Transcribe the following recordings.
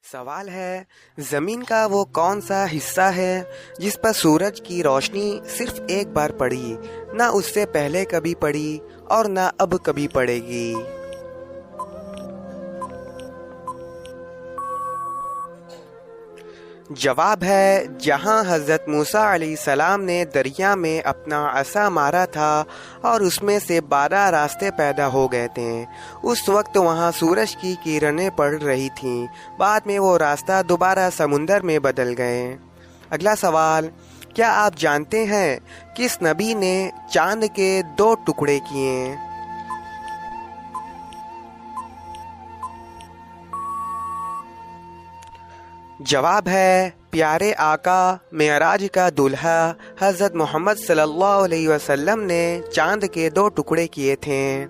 सवाल है, ज़मीन का वो कौन सा हिस्सा है जिस पर सूरज की रोशनी सिर्फ एक बार पड़ी, ना उससे पहले कभी पड़ी और ना अब कभी पड़ेगी। जवाब है, जहां हज़रत मूसा अलैहिस्सलाम ने दरिया में अपना असा मारा था और उसमें से 12 रास्ते पैदा हो गए थे। उस वक्त वहां सूरज की किरणें पड़ रही थीं। बाद में वो रास्ता दोबारा समुंदर में बदल गए। अगला सवाल, क्या आप जानते हैं किस नबी ने चांद के 2 टुकड़े किए? जवाब है, प्यारे आका मेराज का दूल्हा हज़रत मोहम्मद सल्लल्लाहु अलैहि वसल्लम ने चांद के 2 टुकड़े किए थे।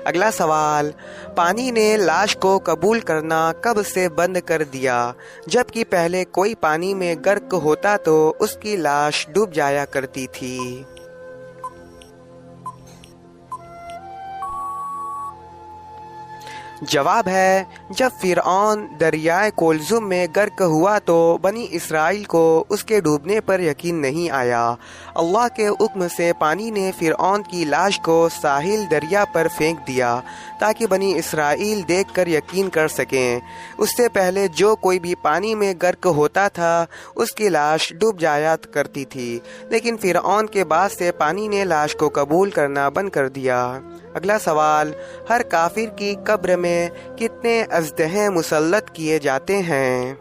अगला सवाल, पानी ने लाश को कबूल करना कब से बंद कर दिया, जबकि पहले कोई पानी में गर्क होता तो उसकी लाश डूब जाया करती थी। जवाब है, जब फ़िरऔन दरियाए कुलज़ुम में गर्क हुआ तो बनी इसराइल को उसके डूबने पर यकीन नहीं आया। अल्लाह के हुक्म से पानी ने फ़िरऔन की लाश को साहिल दरिया पर फेंक दिया ताकि बनी इसराइल देखकर यकीन कर सकें। उससे पहले जो कोई भी पानी में गर्क होता था उसकी लाश डूब जाया करती थी, लेकिन फ़िरऔन के बाद से पानी ने लाश को कबूल करना बंद कर दिया। अगला सवाल, हर काफिर की कब्र में कितने अज़दहे मुसल्लत किए जाते हैं?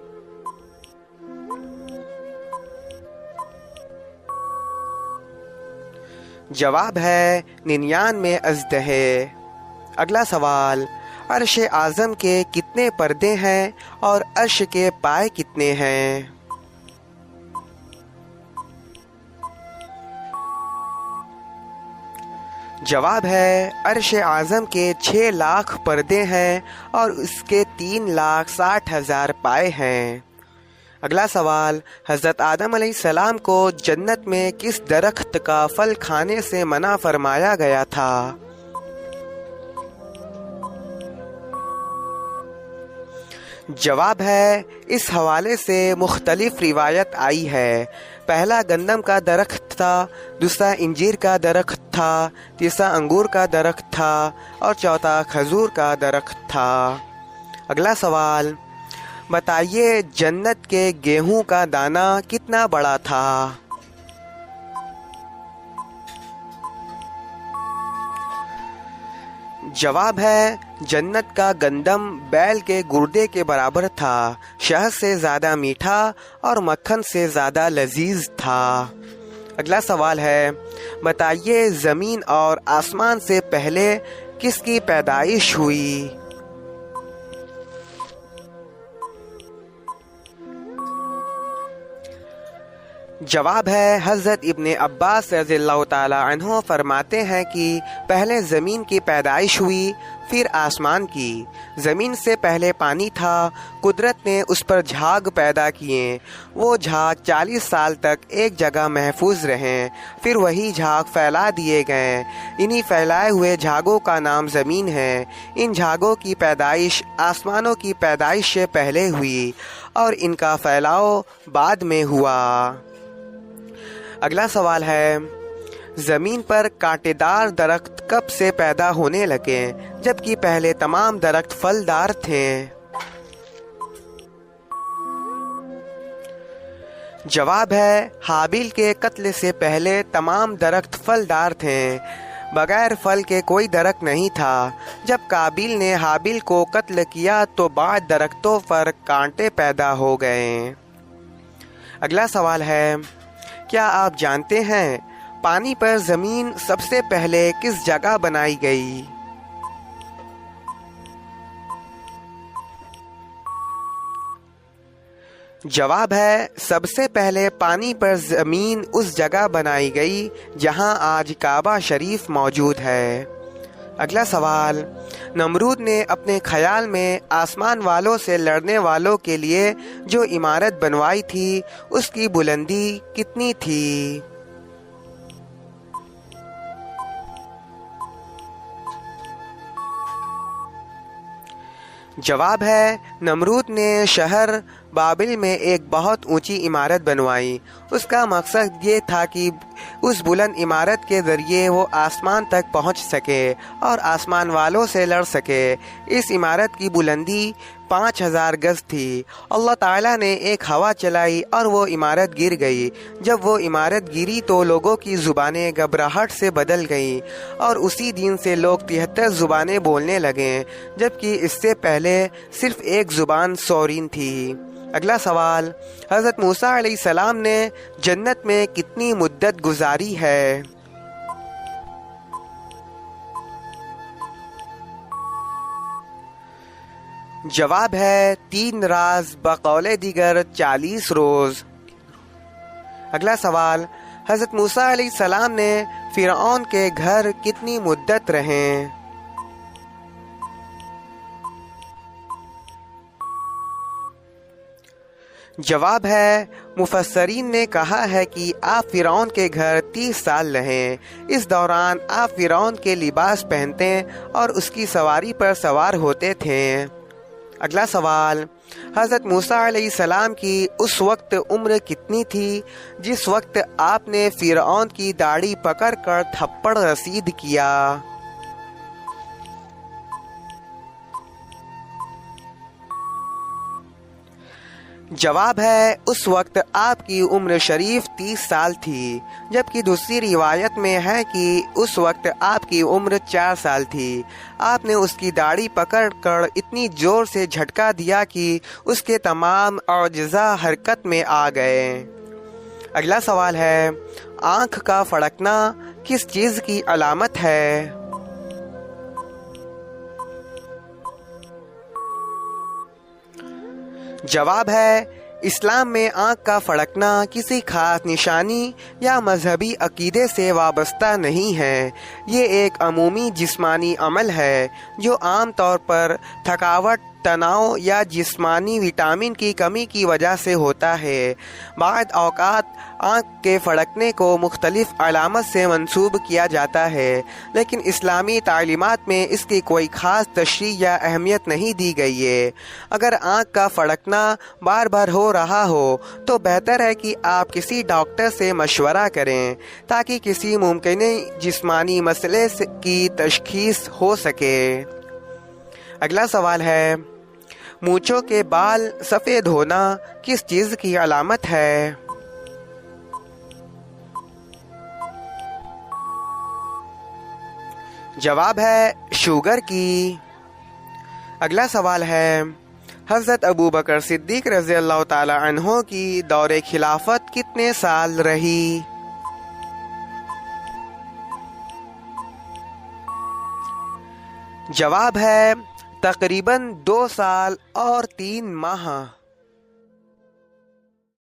जवाब है, 99 अज़दहे। अगला सवाल, अर्श आज़म के कितने पर्दे हैं और अर्श के पाए कितने हैं? जवाब है, अर्श आज़म के 6 लाख पर्दे हैं और उसके 3,60,000 पाए हैं। अगला सवाल, हज़रत आदम अलैहिस्सलाम को जन्नत में किस दरख्त का फल खाने से मना फरमाया गया था? जवाब है, इस हवाले से मुख्तलिफ रिवायत आई है। पहला गंदम का दरख्त था, दूसरा इंजीर का दरख्त था, तीसरा अंगूर का दरख्त था और चौथा खजूर का दरख्त था। अगला सवाल, बताइए जन्नत के गेहूं का दाना कितना बड़ा था? जवाब है, जन्नत का गंदम बैल के गुर्दे के बराबर था, शहद से ज़्यादा मीठा और मक्खन से ज़्यादा लजीज था। अगला सवाल है, बताइए ज़मीन और आसमान से पहले किसकी पैदाइश हुई? जवाब है, हज़रत इब्ने अब्बास रज़ियल्लाहु ताला अन्हु फरमाते हैं कि पहले ज़मीन की पैदाइश हुई, फिर आसमान की। ज़मीन से पहले पानी था, कुदरत ने उस पर झाग पैदा किए। वो झाग 40 साल तक एक जगह महफूज रहें, फिर वही झाग फैला दिए गए। इन्हीं फैलाए हुए झागों का नाम ज़मीन है। इन झागों की पैदाइश आसमानों की पैदाइश से पहले हुई और इनका फैलाव बाद में हुआ। अगला सवाल है, ज़मीन पर कांटेदार दरख्त कब से पैदा होने लगे, जबकि पहले तमाम दरख्त फलदार थे? जवाब है, हाबिल के कत्ल से पहले तमाम दरख्त फलदार थे, बगैर फल के कोई दरख्त नहीं था। जब काबिल ने हाबिल को कत्ल किया तो बाद दरख्तों पर कांटे पैदा हो गए। अगला सवाल है, क्या आप जानते हैं पानी पर ज़मीन सबसे पहले किस जगह बनाई गई? जवाब है, सबसे पहले पानी पर ज़मीन उस जगह बनाई गई जहां आज काबा शरीफ मौजूद है। अगला सवाल, नमरूद ने अपने ख्याल में आसमान वालों से लड़ने वालों के लिए जो इमारत बनवाई थी उसकी बुलंदी कितनी थी? جواب ہے، نمرود نے شہر بابل میں ایک بہت اونچی عمارت بنوائی۔ اس کا مقصد یہ تھا کہ اس بلند عمارت کے ذریعے وہ آسمان تک پہنچ سکے اور آسمان والوں سے لڑ سکے۔ اس عمارت کی بلندی 5000 گز تھی۔ اللہ تعالیٰ نے ایک ہوا چلائی اور وہ عمارت گر گئی۔ جب وہ عمارت گری تو لوگوں کی زبانیں گھبراہٹ سے بدل گئیں اور اسی دن سے لوگ 73 زبانیں بولنے لگے، جبکہ اس سے پہلے صرف ایک زبان سورین تھی۔ اگلا سوال، حضرت موسیٰ علیہ السلام نے جنت میں کتنی مدت گزاری ہے؟ جواب ہے 3 راز، بقول دیگر 40 روز۔ اگلا سوال، حضرت موسیٰ علیہ السلام نے فرعون کے گھر کتنی مدت رہے؟ جواب ہے، مفسرین نے کہا ہے کہ آپ فرعون کے گھر 30 سال رہیں۔ اس دوران آپ فرعون کے لباس پہنتے اور اس کی سواری پر سوار ہوتے تھے۔ اگلا سوال، حضرت موسیٰ علیہ السلام کی اس وقت عمر کتنی تھی جس وقت آپ نے فرعون کی داڑھی پکڑ کر تھپڑ رسید کیا؟ جواب ہے، اس وقت آپ کی عمر شریف 30 سال تھی، جبکہ دوسری روایت میں ہے کہ اس وقت آپ کی عمر 4 سال تھی۔ آپ نے اس کی داڑھی پکڑ کر اتنی زور سے جھٹکا دیا کہ اس کے تمام اعضاء حرکت میں آ گئے۔ اگلا سوال ہے، آنکھ کا پھڑکنا کس چیز کی علامت ہے؟ جواب ہے، اسلام میں آنکھ کا پھڑکنا کسی خاص نشانی یا مذہبی عقیدے سے وابستہ نہیں ہے۔ یہ ایک عمومی جسمانی عمل ہے جو عام طور پر تھکاوٹ، تناؤ یا جسمانی وٹامن کی کمی کی وجہ سے ہوتا ہے۔ بعض اوقات آنکھ کے پھڑکنے کو مختلف علامت سے منسوب کیا جاتا ہے، لیکن اسلامی تعلیمات میں اس کی کوئی خاص تشریح یا اہمیت نہیں دی گئی ہے۔ اگر آنکھ کا پھڑکنا بار بار ہو رہا ہو تو بہتر ہے کہ آپ کسی ڈاکٹر سے مشورہ کریں تاکہ کسی ممکنہ جسمانی مسئلے کی تشخیص ہو سکے۔ اگلا سوال ہے، مونچھوں کے بال سفید ہونا کس چیز کی علامت ہے؟ جواب ہے، شوگر کی۔ اگلا سوال ہے، حضرت ابوبکر صدیق رضی اللہ تعالی عنہ کی دور خلافت کتنے سال رہی؟ جواب ہے، تقریباً 2 سال اور 3 ماہ۔